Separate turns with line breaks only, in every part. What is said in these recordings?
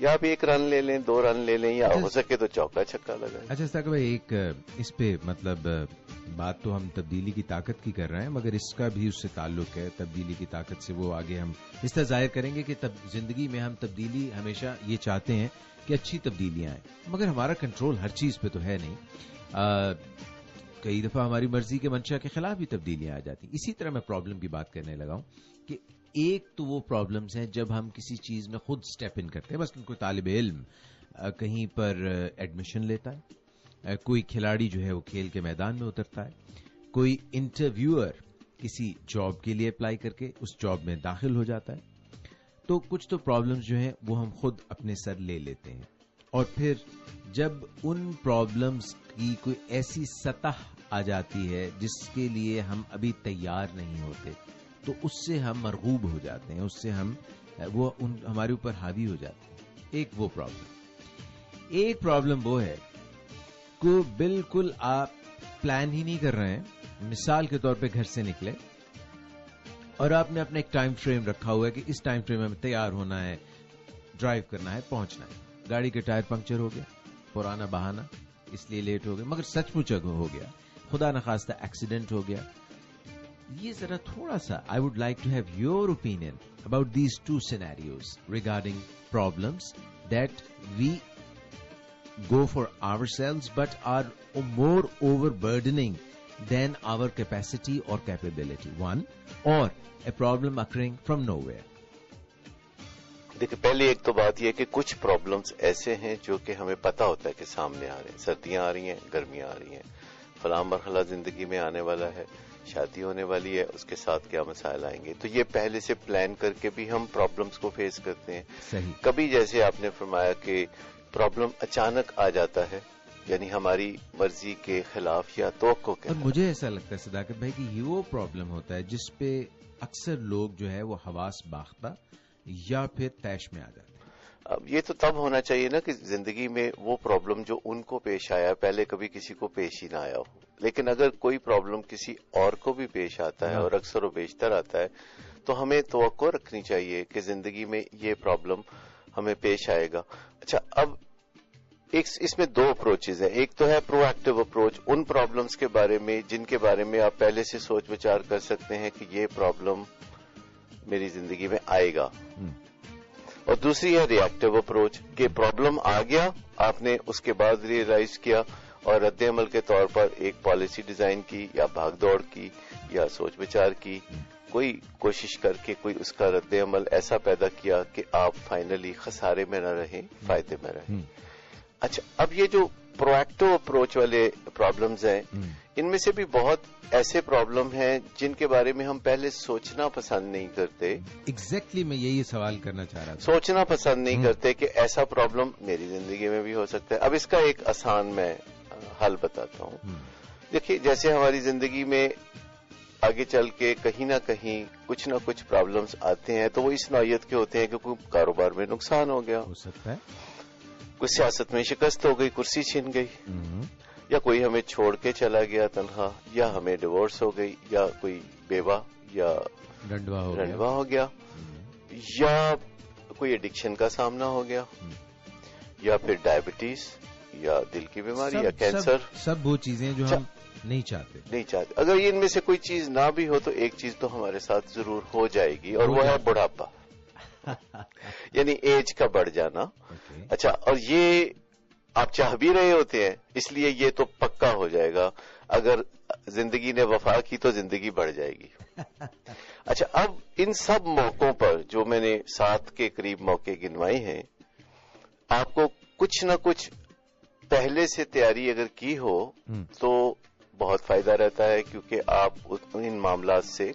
یا آپ 1 رن لے لیں، 2 رن لے لیں، یا ہو سکے تو چوکا چھکا لگائیں.
اچھا ثاقب بھائی، ایک اس پہ مطلب بات تو ہم تبدیلی کی طاقت کی کر رہے ہیں، مگر اس کا بھی اس سے تعلق ہے تبدیلی کی طاقت سے. وہ آگے ہم اس طرح ظاہر کریں گے کہ زندگی میں ہم تبدیلی ہمیشہ یہ چاہتے ہیں کہ اچھی تبدیلیاں آئیں، مگر ہمارا کنٹرول ہر چیز پہ تو ہے نہیں. کئی دفعہ ہماری مرضی کے منشا کے خلاف بھی تبدیلیاں آ جاتی. اسی طرح میں پرابلم کی بات کرنے لگا ہوں کہ ایک تو وہ پرابلمز ہیں جب ہم کسی چیز میں خود سٹیپ ان کرتے ہیں. بس کوئی طالب علم کہیں پر ایڈمیشن لیتا ہے، کوئی کھلاڑی جو ہے وہ کھیل کے میدان میں اترتا ہے، کوئی انٹرویور کسی جاب کے لیے اپلائی کر کے اس جاب میں داخل ہو جاتا ہے. تو کچھ تو پرابلمز جو ہیں وہ ہم خود اپنے سر لے لیتے ہیں، اور پھر جب ان پرابلمز کی کوئی ایسی سطح آ جاتی ہے جس کے لیے ہم ابھی تیار نہیں ہوتے تو اس سے ہم مرغوب ہو جاتے ہیں، اس سے ہم وہ ہمارے اوپر حاوی ہو جاتے ہیں. ایک وہ پرابلم. ایک پرابلم وہ ہے کہ بالکل آپ پلان ہی نہیں کر رہے ہیں. مثال کے طور پہ گھر سے نکلے اور آپ نے اپنا ایک ٹائم فریم رکھا ہوا ہے کہ اس ٹائم فریم میں تیار ہونا ہے، ڈرائیو کرنا ہے، پہنچنا ہے. گاڑی کے ٹائر پنکچر ہو گیا، پرانا بہانہ، اس لیے لیٹ ہو گیا، مگر سچ مچ ہو گیا، خدا نخواستہ ایکسیڈنٹ ہو گیا. یہ ذرا تھوڑا سا I would like to have your opinion about these two scenarios regarding problems that we go for ourselves but are more overburdening than our capacity or capability. One, or a problem occurring from nowhere.
دیکھیں، پہلے ایک تو بات یہ ہے کہ کچھ problems ایسے ہیں جو کہ ہمیں پتا ہوتا ہے کہ سامنے آ رہے ہیں. سردیاں آ رہی ہیں، گرمیاں آ رہی ہیں، فلاں مرحلہ زندگی میں آنے والا ہے، شادی ہونے والی ہے، اس کے ساتھ کیا مسائل آئیں گے. تو یہ پہلے سے پلان کر کے بھی ہم پرابلمز کو فیس کرتے ہیں.
صحیح.
کبھی جیسے آپ نے فرمایا کہ پرابلم اچانک آ جاتا ہے، یعنی ہماری مرضی کے خلاف یا توقع کے خلاف.
مجھے ایسا لگتا ہے صداقت بھائی کہ یہ وہ پرابلم ہوتا ہے جس پہ اکثر لوگ جو ہے وہ حواس باختہ یا پھر طیش میں آ جاتے ہیں.
اب یہ تو تب ہونا چاہیے نا کہ زندگی میں وہ پرابلم جو ان کو پیش آیا پہلے کبھی کسی کو پیش ہی نہ آیا ہو. لیکن اگر کوئی پرابلم کسی اور کو بھی پیش آتا ہے اور اکثر و بیشتر آتا ہے تو ہمیں توقع رکھنی چاہیے کہ زندگی میں یہ پرابلم ہمیں پیش آئے گا. اچھا، اب اس میں 2 اپروچز ہیں. ایک تو ہے پرو ایکٹیو اپروچ، ان پرابلمز کے بارے میں جن کے بارے میں آپ پہلے سے سوچ وچار کر سکتے ہیں کہ یہ پرابلم میری زندگی میں آئے گا. اور دوسری ہے ری ایکٹیو اپروچ کہ پرابلم آ گیا، آپ نے اس کے بعد ریئلائز کیا اور رد عمل کے طور پر ایک پالیسی ڈیزائن کی یا بھاگ دوڑ کی یا سوچ وچار کی، کوئی کوشش کر کے کوئی اس کا رد عمل ایسا پیدا کیا کہ آپ فائنلی خسارے میں نہ رہیں، فائدے میں رہیں. اچھا، اب یہ جو پرو ایکٹیو اپروچ والے پرابلمز ہیں، ان میں سے بھی بہت ایسے پرابلم ہیں جن کے بارے میں ہم پہلے سوچنا پسند نہیں کرتے.
ایگزیکٹلی میں یہی سوال کرنا چاہ رہا تھا.
سوچنا پسند نہیں کرتے کہ ایسا پرابلم میری زندگی میں بھی ہو سکتا ہے. اب اس کا ایک آسان میں حل بتاتا ہوں. دیکھیے، جیسے ہماری زندگی میں آگے چل کے کہیں نہ کہیں کچھ نہ کچھ پرابلمز آتے ہیں تو وہ اس نوعیت کے ہوتے ہیں کہ کوئی کاروبار میں نقصان ہو گیا،
ہو سکتا ہے
کوئی سیاست میں شکست ہو گئی، کرسی چھن گئی، یا کوئی ہمیں چھوڑ کے چلا گیا تنہا، یا ہمیں ڈیورس ہو گئی، یا کوئی بیوہ یا
رنڈوا
ہو گیا، یا کوئی ایڈکشن کا سامنا ہو گیا، یا پھر ڈائبٹیز یا دل کی بیماری یا کینسر.
سب وہ چیزیں جو ہم نہیں چاہتے.
اگر ان میں سے کوئی چیز نہ بھی ہو تو ایک چیز تو ہمارے ساتھ ضرور ہو جائے گی، اور وہ ہے بڑھاپا، یعنی ایج کا بڑھ جانا. اچھا، اور یہ آپ چاہ بھی رہے ہوتے ہیں، اس لیے یہ تو پکا ہو جائے گا. اگر زندگی نے وفا کی تو زندگی بڑھ جائے گی. اچھا، اب ان سب موقعوں پر جو میں نے 7 کے قریب موقع گنوائے ہیں، آپ کو کچھ نہ کچھ پہلے سے تیاری اگر کی ہو تو بہت فائدہ رہتا ہے، کیونکہ آپ ان معاملات سے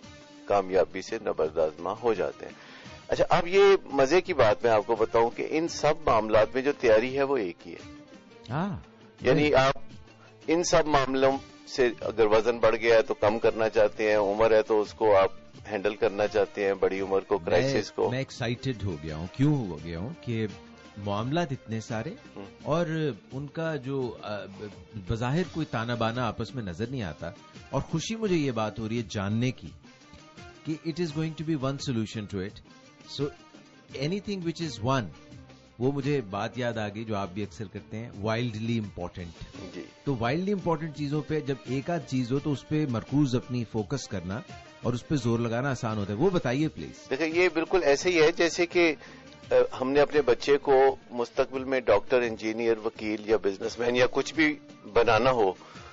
کامیابی سے نبردآزما ہو جاتے ہیں. اچھا، اب یہ مزے کی بات میں آپ کو بتاؤں کہ ان سب معاملات میں جو تیاری ہے وہ ایک ہی ہے. یعنی آپ ان سب معاملوں سے اگر وزن بڑھ گیا ہے تو کم کرنا چاہتے ہیں، عمر ہے تو اس کو آپ ہینڈل کرنا چاہتے ہیں، بڑی عمر کو، کرائسس کو.
میں ایکسائٹیڈ ہو گیا ہوں. کیوں ہو گیا ہوں کہ معاملات اتنے سارے اور ان کا جو بظاہر کوئی تانا بانا آپس میں نظر نہیں آتا. اور خوشی مجھے یہ بات ہو رہی ہے جاننے کی کہ it is going to be one solution to it. So anything which is one وہ مجھے بات یاد آ گئی جو آپ بھی اکثر کرتے ہیں، وائلڈلی امپورٹنٹ.
جی.
تو وائلڈلی امپورٹنٹ چیزوں پہ جب ایک آدھ چیز ہو تو اس پہ مرکوز اپنی فوکس کرنا اور اس پہ زور لگانا آسان ہوتا ہے. وہ بتائیے پلیز.
دیکھیں یہ بالکل ایسے ہی ہے جیسے کہ ہم نے اپنے بچے کو مستقبل میں ڈاکٹر، انجینئر، وکیل یا بزنس مین یا کچھ بھی بنانا ہو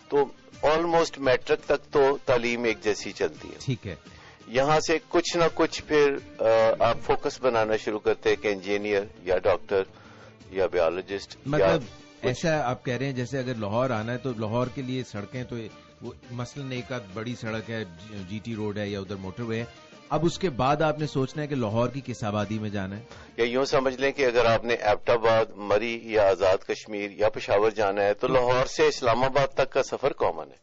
تو آلموسٹ میٹرک تک تو تعلیم ایک جیسی چلتی ہے.
ٹھیک ہے.
یہاں سے کچھ نہ کچھ پھر آپ فوکس بنانا شروع کرتے ہیں کہ انجینئر یا ڈاکٹر یا بایولوجسٹ.
مطلب ایسا آپ کہہ رہے ہیں جیسے اگر لاہور آنا ہے تو لاہور کے لیے سڑکیں تو وہ مثلاً ایک آدھ بڑی سڑک ہے، جی ٹی روڈ ہے یا ادھر موٹر وے ہے، اب اس کے بعد آپ نے سوچنا ہے کہ لاہور کی کس آبادی میں جانا ہے.
یا یوں سمجھ لیں کہ اگر آپ نے ایبٹ آباد، مری یا آزاد کشمیر یا پشاور جانا ہے تو لاہور سے اسلام آباد تک کا سفر کامن ہے.